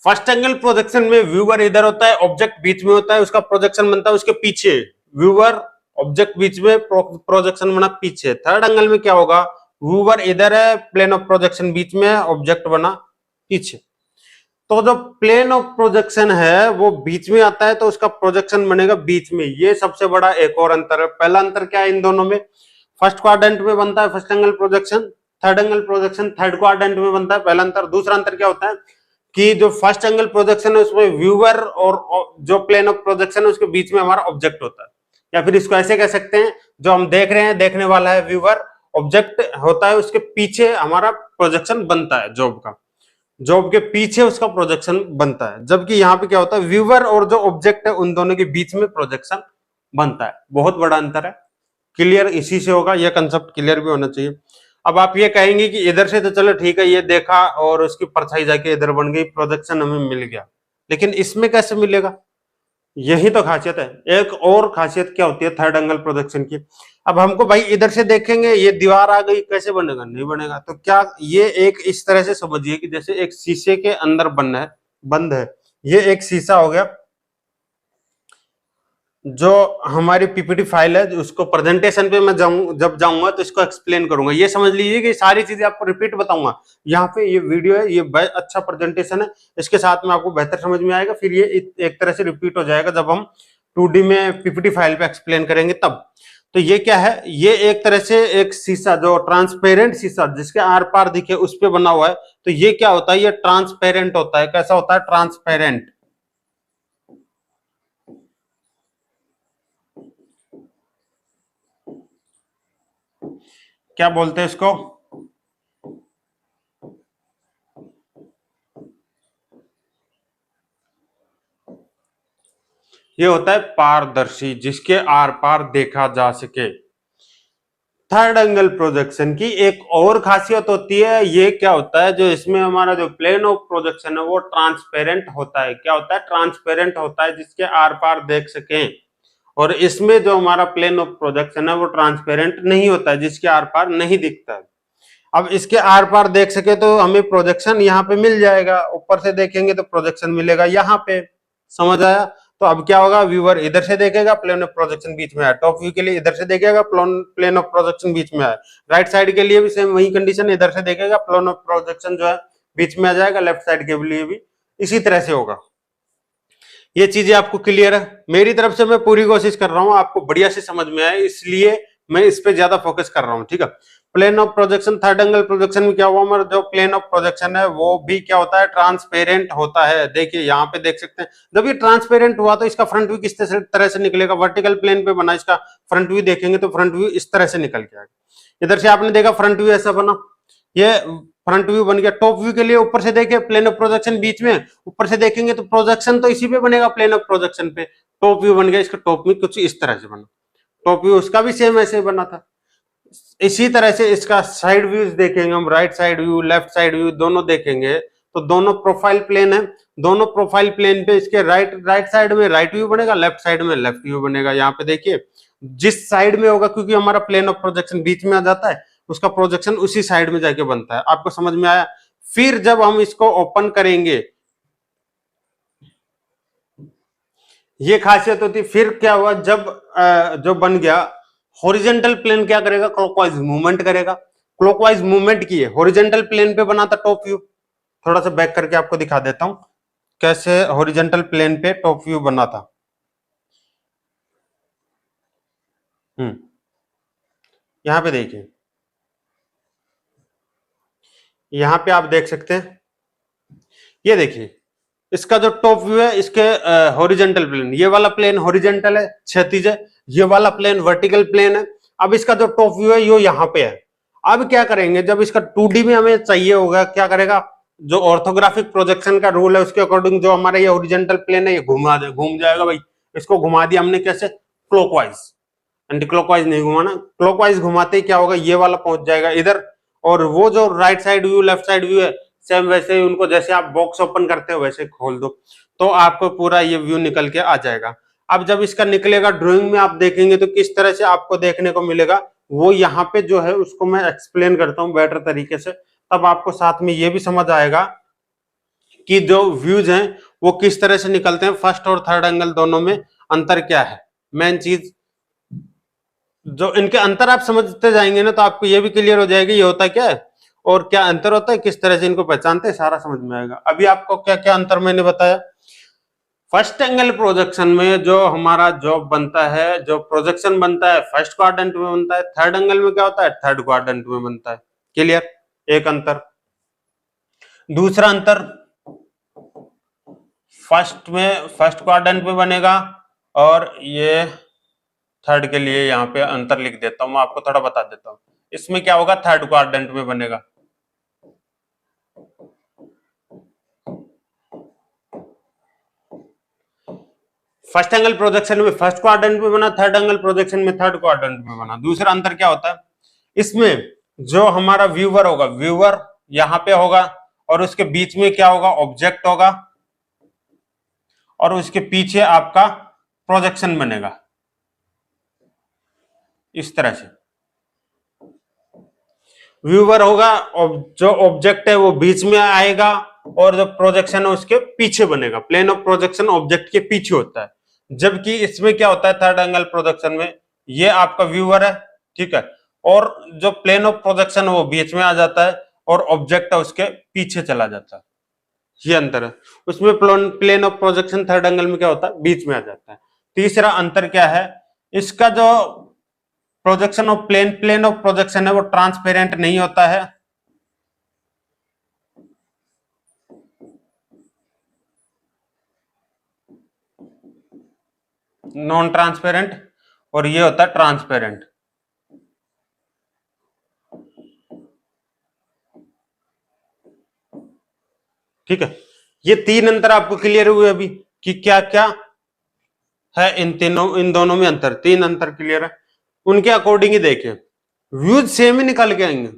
फर्स्ट एंगल प्रोजेक्शन में व्यूअर इधर होता है, ऑब्जेक्ट बीच में होता है, उसका प्रोजेक्शन बनता है उसके पीछे। व्यूअर ऑब्जेक्ट बीच में, प्रोजेक्शन बना पीछे। थर्ड एंगल में क्या होगा, व्यूअर इधर है, प्लेन ऑफ प्रोजेक्शन बीच में है, ऑब्जेक्ट बना पीछे। तो जो प्लेन ऑफ प्रोजेक्शन है वो बीच में आता है, तो उसका प्रोजेक्शन बनेगा बीच में। ये सबसे बड़ा एक और अंतर है। पहला अंतर क्या है इन दोनों में, फर्स्ट क्वाड्रेंट में बनता है first angle projection, third angle projection third quadrant में बनता है, पहला अंतर। दूसरा अंतर क्या होता है कि जो फर्स्ट एंगल प्रोजेक्शन है उसमें व्यूअर और जो प्लेन ऑफ प्रोजेक्शन है उसके बीच में हमारा ऑब्जेक्ट होता है, या फिर इसको ऐसे कह सकते हैं जो हम देख रहे हैं देखने वाला है व्यूअर, ऑब्जेक्ट होता है उसके पीछे हमारा प्रोजेक्शन बनता है जॉब का, जॉब के पीछे उसका प्रोजेक्शन बनता है। जबकि यहाँ पे क्या होता है व्यूअर और जो ऑब्जेक्ट है उन दोनों के बीच में प्रोजेक्शन बनता है। बहुत बड़ा अंतर है, क्लियर इसी से होगा, यह कंसेप्ट क्लियर भी होना चाहिए। अब आप ये कहेंगे कि इधर से तो चलो ठीक है ये देखा और उसकी परछाई जाके इधर बन गई, प्रोजेक्शन हमें मिल गया, लेकिन इसमें कैसे मिलेगा? यही तो खासियत है। एक और खासियत क्या होती है थर्ड एंगल प्रोजेक्शन की, अब हमको भाई इधर से देखेंगे ये दीवार आ गई, कैसे बनेगा? नहीं बनेगा। तो क्या ये एक इस तरह से समझिए कि जैसे एक शीशे के अंदर बंद है, ये एक शीशा हो गया। जो हमारी पीपीटी फाइल है उसको प्रेजेंटेशन पे मैं जब जाऊंगा तो इसको एक्सप्लेन करूंगा। ये समझ लीजिए कि सारी चीजें आपको रिपीट बताऊंगा। यहाँ पे ये वीडियो है, ये अच्छा प्रेजेंटेशन है, इसके साथ में आपको बेहतर समझ में आएगा। फिर ये एक तरह से रिपीट हो जाएगा जब हम 2D में पीपीटी फाइल पे एक्सप्लेन करेंगे तब। तो ये क्या है, ये एक तरह से एक शीशा, जो ट्रांसपेरेंट शीशा जिसके आर पार दिखे उस पे बना हुआ है। तो ये क्या होता है, ये ट्रांसपेरेंट होता है। कैसा होता है? ट्रांसपेरेंट। क्या बोलते हैं इसको? ये होता है पारदर्शी, जिसके आर पार देखा जा सके। थर्ड एंगल प्रोजेक्शन की एक और खासियत होती है, ये क्या होता है, जो इसमें हमारा जो प्लेन ऑफ प्रोजेक्शन है वो ट्रांसपेरेंट होता है। क्या होता है? ट्रांसपेरेंट होता है, जिसके आर पार देख सकें। और इसमें जो हमारा प्लेन ऑफ प्रोजेक्शन है वो ट्रांसपेरेंट नहीं होता है, जिसके आर पार नहीं दिखता है। अब इसके आर पार देख सके तो हमें प्रोजेक्शन यहाँ पे मिल जाएगा, ऊपर से देखेंगे तो प्रोजेक्शन मिलेगा यहाँ पे। समझ आया? तो अब क्या होगा, व्यूअर इधर से देखेगा, प्लेन ऑफ प्रोजेक्शन बीच में है। टॉप व्यू के लिए इधर से देखेगा, प्लेन ऑफ प्रोजेक्शन बीच में है। राइट साइड के लिए भी सेम वही कंडीशन, इधर से देखेगा, प्लेन ऑफ प्रोजेक्शन जो है बीच में आ जाएगा। लेफ्ट साइड के लिए भी इसी तरह से होगा। ये चीजें आपको क्लियर है? मेरी तरफ से मैं पूरी कोशिश कर रहा हूँ आपको बढ़िया से समझ में आए, इसलिए मैं इस पे ज्यादा फोकस कर रहा हूँ। ठीक है? Plane of projection, third angle projection में क्या हुआ, हमारा जो प्लेन ऑफ प्रोजेक्शन है वो भी क्या होता है, ट्रांसपेरेंट होता है। देखिए यहाँ पे देख सकते हैं, जब ये ट्रांसपेरेंट हुआ तो इसका फ्रंट व्यू किस तरह से निकलेगा? वर्टिकल प्लेन पे बना, इसका फ्रंट व्यू देखेंगे तो फ्रंट व्यू इस तरह से निकल के आएगा। इधर से आपने देखा फ्रंट व्यू ऐसा बना, ये फ्रंट व्यू बन गया। टॉप व्यू के लिए ऊपर से देखिए, प्लेन ऑफ प्रोजेक्शन बीच में, ऊपर से देखेंगे तो प्रोजेक्शन तो इसी पे बनेगा, प्लेन ऑफ प्रोजेक्शन पे। टॉप व्यू बन गया, इसका टॉप में कुछ इस तरह से बना। टॉप व्यू उसका भी सेम ऐसे बना था। इसी तरह से इसका साइड व्यूज देखेंगे हम, right side view left side view दोनों देखेंगे तो दोनों प्रोफाइल प्लेन है। दोनों प्रोफाइल प्लेन पे इसके राइट साइड में राइट व्यू बनेगा, लेफ्ट साइड में लेफ्ट व्यू बनेगा। यहाँ पे देखिए जिस साइड में होगा, क्योंकि हमारा प्लेन ऑफ प्रोजेक्शन बीच में आ जाता है, उसका प्रोजेक्शन उसी साइड में जाके बनता है। आपको समझ में आया? फिर जब हम इसको ओपन करेंगे, ये खासियत होती है। फिर क्या हुआ, जब जो बन गया हॉरिजेंटल प्लेन क्या करेगा, क्लॉकवाइज मूवमेंट करेगा। क्लॉकवाइज मूवमेंट की है, हॉरिजेंटल प्लेन पे बना था टॉप व्यू। थोड़ा सा बैक करके आपको दिखा देता हूं कैसे हॉरिजेंटल प्लेन पे टॉप व्यू बना था। यहां पे देखिए, यहां पे आप देख सकते हैं, ये देखिए इसका जो टॉप व्यू है, इसके हॉरिजेंटल प्लेन, ये वाला प्लेन हॉरिजेंटल है, क्षैतिज है, ये वाला प्लेन वर्टिकल प्लेन है। अब इसका जो टॉप व्यू है ये यहाँ पे है। अब क्या करेंगे, जब इसका 2D में हमें चाहिए होगा, क्या करेगा, जो ऑर्थोग्राफिक प्रोजेक्शन का रूल है उसके अकॉर्डिंग जो हमारा ये हॉरिजेंटल प्लेन है ये घूम जाएगा भाई। इसको घुमा दिया हमने, कैसे, क्लॉकवाइज। एंटी क्लॉकवाइज नहीं घुमाना, क्लॉकवाइज घुमाते ही क्या होगा, ये वाला पहुंच जाएगा इधर। और वो जो right side view left side view है, सेम वैसे ही उनको जैसे आप बॉक्स ओपन करते हो वैसे खोल दो तो आपको पूरा ये व्यू निकल के आ जाएगा। अब जब इसका निकलेगा ड्राइंग में आप देखेंगे तो किस तरह से आपको देखने को मिलेगा, वो यहाँ पे जो है उसको मैं एक्सप्लेन करता हूँ बेटर तरीके से, तब आपको साथ में ये भी समझ आएगा कि जो व्यूज हैं वो किस तरह से निकलते हैं। फर्स्ट और थर्ड एंगल दोनों में अंतर क्या है, मेन चीज जो इनके अंतर आप समझते जाएंगे ना तो आपको ये भी क्लियर हो जाएगी ये होता क्या है। और क्या अंतर होता है, किस तरह से इनको पहचानते हैं, सारा समझ में आएगा। अभी आपको क्या क्या अंतर मैंने बताया। फर्स्ट एंगल प्रोजेक्शन में जो हमारा जॉब बनता है, जो प्रोजेक्शन बनता है फर्स्ट क्वाड्रेंट में बनता है। थर्ड एंगल में क्या होता है, थर्ड क्वाड्रेंट में बनता है। क्लियर, एक अंतर। दूसरा अंतर, फर्स्ट क्वाड्रेंट में बनेगा, और ये थर्ड के लिए यहाँ पे अंतर लिख देता हूं, मैं आपको थोड़ा बता देता हूं। इसमें क्या होगा, थर्ड क्वाड्रेंट में बनेगा। फर्स्ट एंगल प्रोजेक्शन में फर्स्ट क्वाड्रेंट में बना, थर्ड एंगल प्रोजेक्शन में थर्ड क्वाड्रेंट में बना। दूसरा अंतर क्या होता है, इसमें जो हमारा व्यूवर होगा, व्यूवर यहां पे होगा, और उसके बीच में क्या होगा, ऑब्जेक्ट होगा, और उसके पीछे आपका प्रोजेक्शन बनेगा इस तरह से। व्यूवर होगा, जो ऑब्जेक्ट है वो बीच में आएगा, और जो प्रोजेक्शन है उसके पीछे बनेगा। प्लेन ऑफ प्रोजेक्शन ऑब्जेक्ट के पीछे होता है, जबकि इसमें क्या होता है, थर्ड एंगल प्रोजेक्शन में ये आपका व्यूवर है, ठीक है, और जो प्लेन ऑफ प्रोजेक्शन है वो बीच में आ जाता है, और ऑब्जेक्ट है उसके पीछे चला जाता है। ये अंतर है। उसमें plane of projection third angle में क्या होता है, बीच में आ जाता है। तीसरा अंतर क्या है, इसका जो projection of plane of projection है वो ट्रांसपेरेंट नहीं होता है, नॉन ट्रांसपेरेंट, और ये होता है ट्रांसपेरेंट। ठीक है, ये तीन अंतर आपको क्लियर हुए अभी कि क्या क्या है इन दोनों में अंतर। तीन अंतर क्लियर है, उनके अकॉर्डिंग ही देखें। व्यूज सेम ही निकल के आएंगे,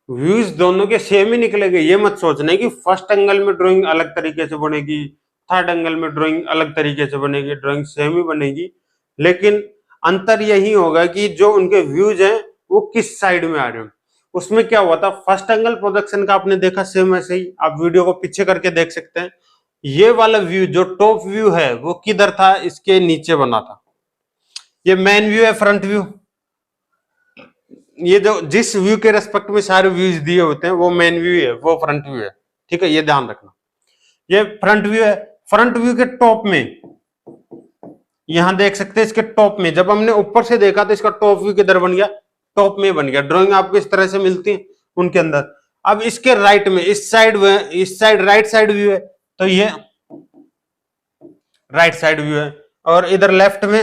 व्यूज दोनों के सेम ही निकलेंगे। ये मत सोचना कि फर्स्ट एंगल में ड्राइंग अलग तरीके से बनेगी, थर्ड एंगल में ड्राइंग अलग तरीके से बनेगी, ड्राइंग सेम ही बनेगी, लेकिन अंतर यही होगा कि जो उनके व्यूज हैं वो किस साइड में आ रहे हैं। उसमें क्या हुआ था, फर्स्ट एंगल प्रोजेक्शन का आपने देखा सेम ऐसे ही, आप वीडियो को पीछे करके देख सकते हैं। ये वाला व्यू जो टॉप व्यू है वो किधर था, इसके नीचे बना था। ये मेन व्यू है, फ्रंट व्यू, ये जो जिस व्यू के रेस्पेक्ट में सारे व्यूज दिए होते हैं वो मेन व्यू है, वो फ्रंट व्यू है। ठीक है, ये ध्यान रखना, ये फ्रंट व्यू है। फ्रंट व्यू के टॉप में यहां देख सकते हैं, इसके टॉप में जब हमने ऊपर से देखा तो इसका टॉप व्यू किधर बन गया, टॉप में बन गया। ड्राइंग आपको इस तरह से मिलती है उनके अंदर। अब इसके राइट में, इस साइड राइट साइड व्यू है, तो ये राइट साइड व्यू है, और इधर लेफ्ट में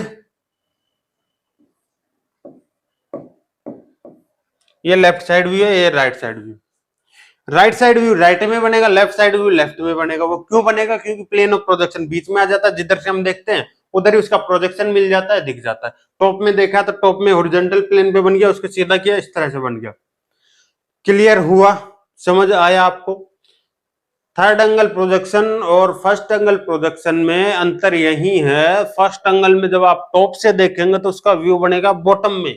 ये लेफ्ट साइड व्यू है, ये right side view. Right side view right में बनेगा, लेफ्ट साइड व्यू लेफ्ट में बनेगा। वो क्यों बनेगा, क्योंकि प्लेन ऑफ प्रोजेक्शन बीच में आ जाता है, जिधर से हम देखते हैं उधर ही उसका प्रोजेक्शन मिल जाता है, दिख जाता है। टॉप में देखा तो टॉप में हॉरिजॉन्टल प्लेन पे बन गया, उसको सीधा किया, इस तरह से बन गया। क्लियर हुआ, समझ आया आपको। थर्ड एंगल प्रोजेक्शन और फर्स्ट एंगल प्रोजेक्शन में अंतर यही है, फर्स्ट एंगल में जब आप टॉप से देखेंगे तो उसका व्यू बनेगा बॉटम में।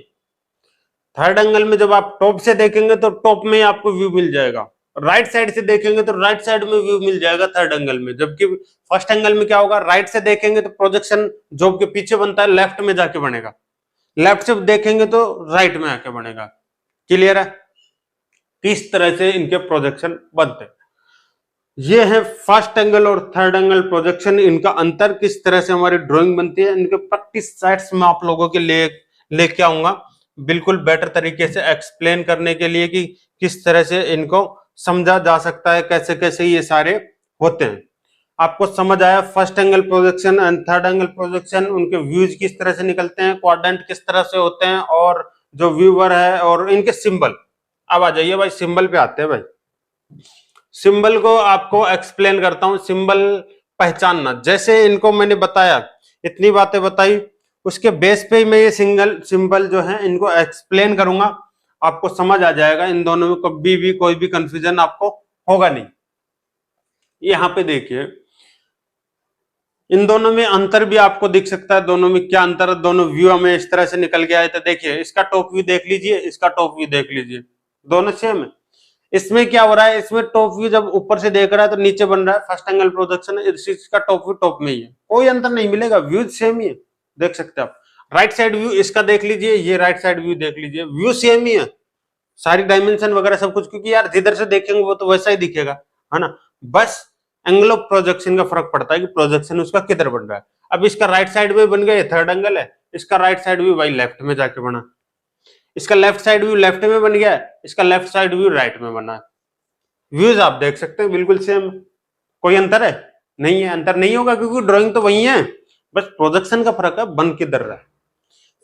थर्ड एंगल में जब आप टॉप से देखेंगे तो टॉप में आपको व्यू मिल जाएगा। राइट साइड से देखेंगे तो राइट साइड में व्यू मिल जाएगा थर्ड एंगल में। जबकि फर्स्ट एंगल में क्या होगा, राइट से देखेंगे तो प्रोजेक्शन जो के पीछे बनता है लेफ्ट में जाके बनेगा, लेफ्ट से देखेंगे तो राइट में आके बनेगा। क्लियर है, किस तरह से इनके प्रोजेक्शन बनते हैं। ये है फर्स्ट एंगल और थर्ड एंगल प्रोजेक्शन, इनका अंतर, किस तरह से हमारी ड्राइंग बनती है। इनके प्रैक्टिस सेट्स में आप लोगों के लिए लेके आऊंगा, बिल्कुल बेटर तरीके से एक्सप्लेन करने के लिए कि किस तरह से इनको समझा जा सकता है, कैसे कैसे ये सारे होते हैं। आपको समझ आया first angle projection and third angle projection, उनके व्यूज किस तरह से निकलते हैं, क्वाड्रेंट किस तरह से होते हैं, और जो व्यूवर है और इनके सिंबल। अब आ जाइए भाई, सिंबल पे आते हैं भाई। सिंबल को आपको एक्सप्लेन करता हूं। सिंबल पहचानना, जैसे इनको मैंने बताया, इतनी बातें बताई, उसके बेस पे मैं ये सिंबल जो है इनको एक्सप्लेन करूंगा, आपको समझ आ जाएगा। इन दोनों में कभी भी कोई भी कंफ्यूजन आपको होगा नहीं। यहां पे देखिए, इन दोनों में अंतर भी आपको दिख सकता है। दोनों में क्या अंतर है, दोनों व्यू हमें इस तरह से निकल के आए थे। देखिए, इसका टॉप व्यू देख लीजिए, इसका टॉप व्यू देख लीजिए, दोनों सेम है। इसमें क्या हो रहा है, इसमें टॉप व्यू जब ऊपर से देख रहा है तो नीचे बन रहा है, फर्स्ट एंगल प्रोजेक्शन है, इसका टॉप व्यू टॉप में ही है, कोई अंतर नहीं मिलेगा, व्यू सेम ही है, देख सकते हैं आप। राइट साइड व्यू इसका देख लीजिए, ये राइट साइड व्यू देख लीजिए, व्यू सेम ही है, सारी डायमेंशन वगैरह सब कुछ, क्योंकि यार जिधर से देखेंगे वो तो वैसा ही दिखेगा, है ना। बस एंगल ऑफ प्रोजेक्शन का फर्क पड़ता है कि प्रोजेक्शन उसका किधर बन रहा है। अब इसका राइट साइड में बन गया, ये थर्ड एंगल है, इसका राइट साइड व्यू भाई लेफ्ट में जाके बना, इसका लेफ्ट साइड व्यू लेफ्ट में बन गया, इसका लेफ्ट साइड व्यू राइट में बना। व्यूज आप देख सकते हैं बिल्कुल सेम, कोई अंतर है? नहीं है, अंतर नहीं होगा क्योंकि ड्राइंग तो वही है, बस प्रोजेक्शन का फर्क है बन किधर रहा है।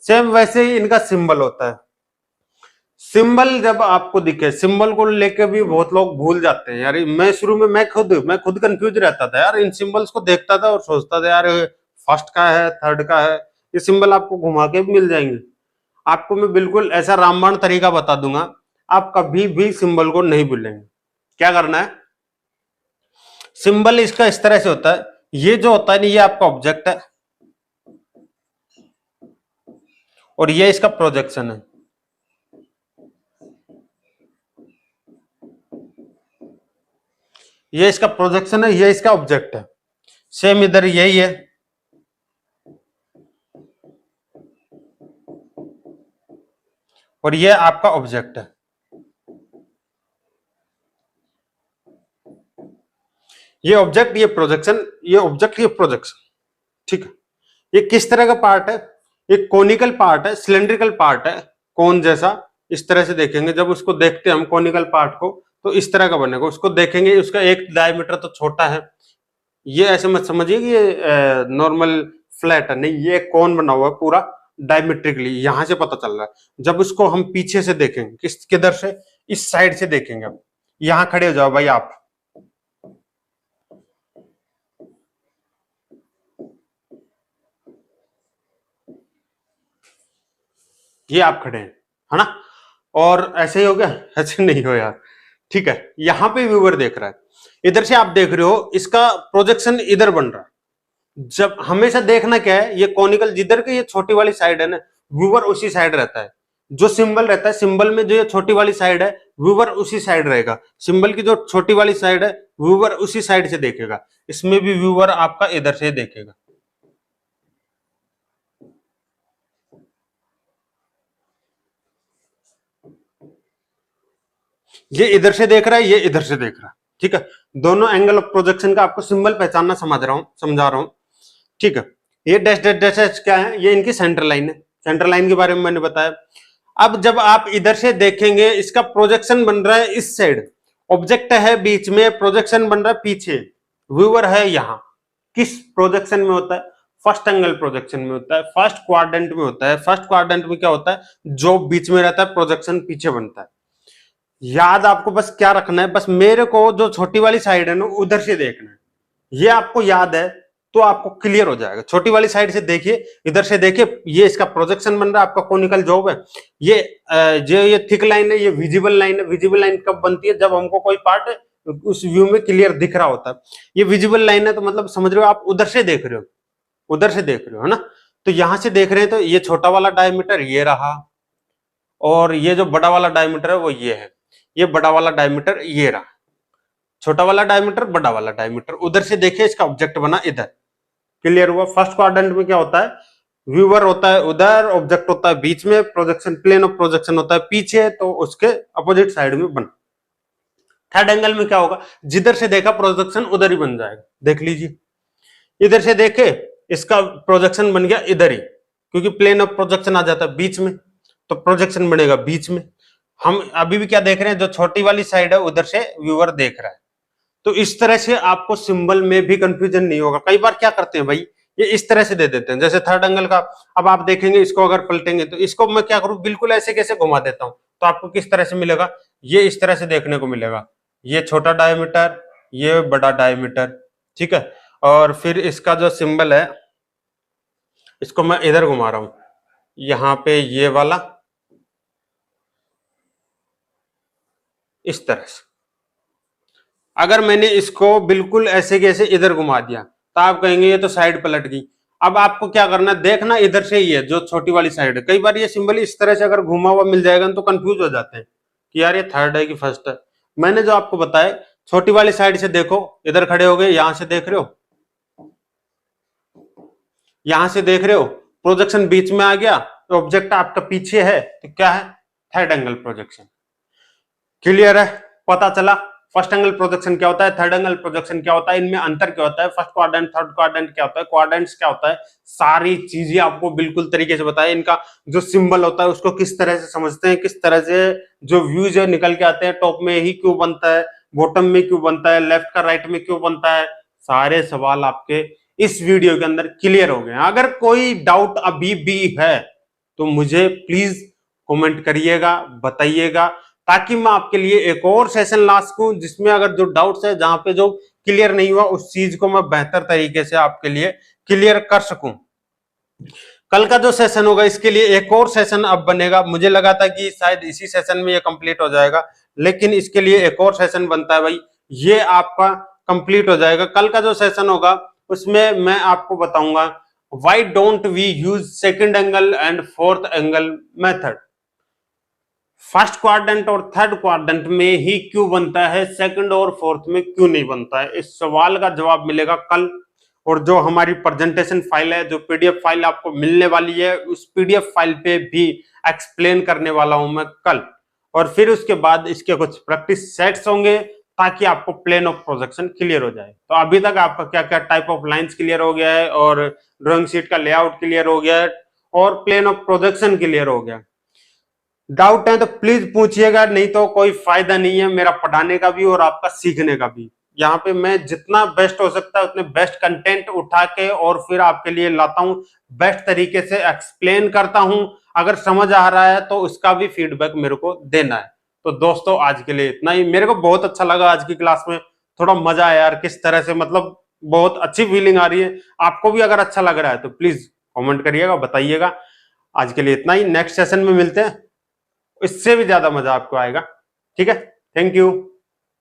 सेम वैसे ही इनका सिंबल होता है। सिंबल जब आपको दिखे, सिंबल को लेके भी बहुत लोग भूल जाते हैं यार। मैं शुरू में मैं खुद कंफ्यूज रहता था यार, इन सिंबल्स को देखता था और सोचता था यार फर्स्ट का है थर्ड का है, ये सिंबल आपको घुमा के भी मिल जाएंगे। आपको मैं बिल्कुल ऐसा रामबाण तरीका बता दूंगा, आप कभी भी सिंबल को नहीं भूलेंगे। क्या करना है, सिंबल इसका इस तरह से होता है, ये जो होता है ना ये आपका ऑब्जेक्ट है और ये इसका प्रोजेक्शन है। ये इसका प्रोजेक्शन है, ये इसका ऑब्जेक्ट है। सेम इधर यही है, और ये आपका ऑब्जेक्ट है। ये ऑब्जेक्ट, ये प्रोजेक्शन, ये ऑब्जेक्ट, ये प्रोजेक्शन, ठीक है। ये किस तरह का पार्ट है, ये कोनिकल पार्ट है, सिलेंड्रिकल पार्ट है, कोन जैसा। इस तरह से देखेंगे, जब उसको देखते हैं हम कोनिकल पार्ट को, तो इस तरह का बनेगा। उसको देखेंगे, उसका एक डायमीटर तो छोटा है, ये ऐसे मत समझिए कि ये नॉर्मल फ्लैट है, नहीं, ये कोन बना हुआ है पूरा डायमेट्रिकली, यहां से पता चल रहा है। जब उसको हम पीछे से देखेंगे, किधर से, इस साइड से देखेंगे। अब यहां खड़े हो जाओ भाई आप, ये आप खड़े हैं, है ना, और ऐसे ही हो गया, ऐसे नहीं हो यार, ठीक है। यहां पे व्यूअर देख रहा है, इधर से आप देख रहे हो, इसका प्रोजेक्शन इधर बन रहा है। जब हमेशा देखना क्या है, ये कॉनिकल जिधर की ये छोटी वाली साइड है ना, व्यूअर उसी साइड रहता है। जो सिंबल रहता है, सिंबल में जो ये छोटी वाली साइड है, व्यूअर उसी साइड रहेगा। सिंबल की जो छोटी वाली साइड है, व्यूअर उसी साइड से देखेगा। इसमें भी व्यूअर आपका इधर से देखेगा। ये इधर से देख रहा है, ये इधर से देख रहा है, ठीक है। दोनों एंगल ऑफ प्रोजेक्शन का आपको सिंबल पहचानना समझा रहा हूं, ठीक है। ये डैश डैश डैश डैश क्या है, ये इनकी सेंटर लाइन है। सेंटर लाइन के बारे में मैंने बताया। अब जब आप इधर से देखेंगे, इसका प्रोजेक्शन बन रहा है इस साइड, ऑब्जेक्ट है बीच में, प्रोजेक्शन बन रहा है पीछे, व्यूअर है यहां। किस प्रोजेक्शन में होता है? फर्स्ट एंगल प्रोजेक्शन में होता है, फर्स्ट क्वाड्रेंट में होता है। फर्स्ट क्वाड्रेंट में क्या होता है, जो बीच में रहता है, प्रोजेक्शन पीछे बनता है। याद आपको बस क्या रखना है, बस मेरे को जो छोटी वाली साइड है ना, उधर से देखना है। ये आपको याद है तो आपको क्लियर हो जाएगा। छोटी वाली साइड से देखिए, इधर से देखिए, ये इसका प्रोजेक्शन बन रहा है, आपका कोनिकल जॉब है। ये जो ये थिक लाइन है, ये विजिबल लाइन है। विजिबल लाइन कब बनती है? जब हमको कोई पार्ट उस व्यू में क्लियर दिख रहा होता है। ये विजिबल लाइन है, तो मतलब समझ रहे हो आप, उधर से देख रहे हो, उधर से देख रहे हो, है ना। तो यहां से देख रहे हैं, तो ये छोटा वाला डायमीटर ये रहा, और ये जो बड़ा वाला डायमीटर है वो ये है। ये बड़ा वाला डायमीटर ये रहा, छोटा वाला डायमीटर, बड़ा वाला डायमीटर। उधर से देखिए, इसका ऑब्जेक्ट बना इधर। क्लियर हुआ? फर्स्ट क्वाड्रेंट में क्या होता है, व्यूअर होता है उधर, ऑब्जेक्ट होता है बीच में, प्रोजेक्शन, प्लेन ऑफ प्रोजेक्शन होता है पीछे, तो उसके अपोजिट साइड में बना। थर्ड एंगल में क्या होगा, जिधर से देखा प्रोजेक्शन उधर ही बन जाएगा। देख लीजिए, इधर से देखे, इसका प्रोजेक्शन बन गया इधर ही, क्योंकि प्लेन ऑफ प्रोजेक्शन आ जाता है बीच में, तो प्रोजेक्शन बनेगा बीच में। हम अभी भी क्या देख रहे हैं, जो छोटी वाली साइड है उधर से व्यूअर देख रहा है। तो इस तरह से आपको सिंबल में भी कंफ्यूजन नहीं होगा। कई बार क्या करते हैं भाई, ये इस तरह से दे देते हैं, जैसे थर्ड एंगल का। अब आप देखेंगे, इसको अगर पलटेंगे तो इसको मैं क्या करूं, बिल्कुल ऐसे कैसे घुमा देता हूं, तो आपको किस तरह से मिलेगा, ये इस तरह से देखने को मिलेगा। ये छोटा डायमीटर, ये बड़ा डायमीटर, ठीक है। और फिर इसका जो सिंबल है, इसको मैं इधर घुमा रहा हूं, यहां पे ये वाला इस तरह से। अगर मैंने इसको बिल्कुल ऐसे कैसे इधर घुमा दिया, तो आप कहेंगे ये तो साइड पलट गई। अब आपको क्या करना है, देखना इधर से ही है, जो छोटी वाली साइड है। कई बार ये सिंबल इस तरह से अगर घुमा हुआ मिल जाएगा तो कंफ्यूज हो जाते हैं कि यार ये थर्ड है कि फर्स्ट है। मैंने जो आपको बताया, छोटी वाली साइड से देखो, इधर खड़े हो गए, यहां से देख रहे हो, यहां से देख रहे हो, प्रोजेक्शन बीच में आ गया, तो ऑब्जेक्ट आपका पीछे है, तो क्या है, थर्ड एंगल प्रोजेक्शन। क्लियर है? पता चला फर्स्ट एंगल प्रोजेक्शन क्या होता है, थर्ड एंगल प्रोजेक्शन क्या होता है, इनमें अंतर क्या होता है, फर्स्ट क्वाड्रेंट थर्ड क्वाड्रेंट क्या होता है, क्वाड्रेंट्स क्या होता है, सारी चीजें आपको बिल्कुल तरीके से बताया। इनका जो सिंबल होता है उसको किस तरह से समझते हैं, किस तरह से जो व्यूज है निकल के आते हैं, टॉप में ही क्यों बनता है, बॉटम में क्यों बनता है, लेफ्ट का राइट में क्यों बनता है, सारे सवाल आपके इस वीडियो के अंदर क्लियर हो गए। अगर कोई डाउट अभी भी है तो मुझे प्लीज कमेंट करिएगा, बताइएगा, ताकि मैं आपके लिए एक और सेशन ला सकूं जिसमें अगर जो डाउट्स है, जहां पे जो क्लियर नहीं हुआ, उस चीज को मैं बेहतर तरीके से आपके लिए क्लियर कर सकूं। कल का जो सेशन होगा इसके लिए एक और सेशन अब बनेगा। मुझे लगा था कि शायद इसी सेशन में ये कंप्लीट हो जाएगा, लेकिन इसके लिए एक और सेशन बनता है भाई, ये आपका कंप्लीट हो जाएगा। कल का जो सेशन होगा उसमें मैं आपको बताऊंगा why don't we use second angle and fourth angle method. First quadrant और थर्ड क्वाड्रेंट में ही क्यों बनता है, सेकंड और फोर्थ में क्यों नहीं बनता है, इस सवाल का जवाब मिलेगा कल। और जो हमारी प्रेजेंटेशन फाइल है, जो पीडीएफ फाइल आपको मिलने वाली है, उस पीडीएफ फाइल पे भी एक्सप्लेन करने वाला हूं मैं कल। और फिर उसके बाद इसके कुछ प्रैक्टिस सेट्स होंगे ताकि आपको प्लेन ऑफ प्रोजेक्शन क्लियर हो जाए। तो अभी तक आपका क्या क्या टाइप ऑफ लाइंस क्लियर हो गया है, और ड्राइंग शीट का लेआउट क्लियर हो गया है, और प्लेन ऑफ प्रोजेक्शन क्लियर हो गया। डाउट है तो प्लीज पूछिएगा, नहीं तो कोई फायदा नहीं है मेरा पढ़ाने का भी और आपका सीखने का भी। यहाँ पे मैं जितना बेस्ट हो सकता है उतने बेस्ट कंटेंट उठा के और फिर आपके लिए लाता हूँ, बेस्ट तरीके से एक्सप्लेन करता हूँ। अगर समझ आ रहा है तो उसका भी फीडबैक मेरे को देना है। तो दोस्तों आज के लिए इतना ही। मेरे को बहुत अच्छा लगा आज की क्लास में, थोड़ा मजा आया यार, किस तरह से मतलब बहुत अच्छी फीलिंग आ रही है। आपको भी अगर अच्छा लग रहा है तो प्लीज कमेंट करिएगा, बताइएगा। आज के लिए इतना ही, नेक्स्ट सेशन में मिलते हैं, इससे भी ज्यादा मजा आपको आएगा। ठीक है, थैंक यू।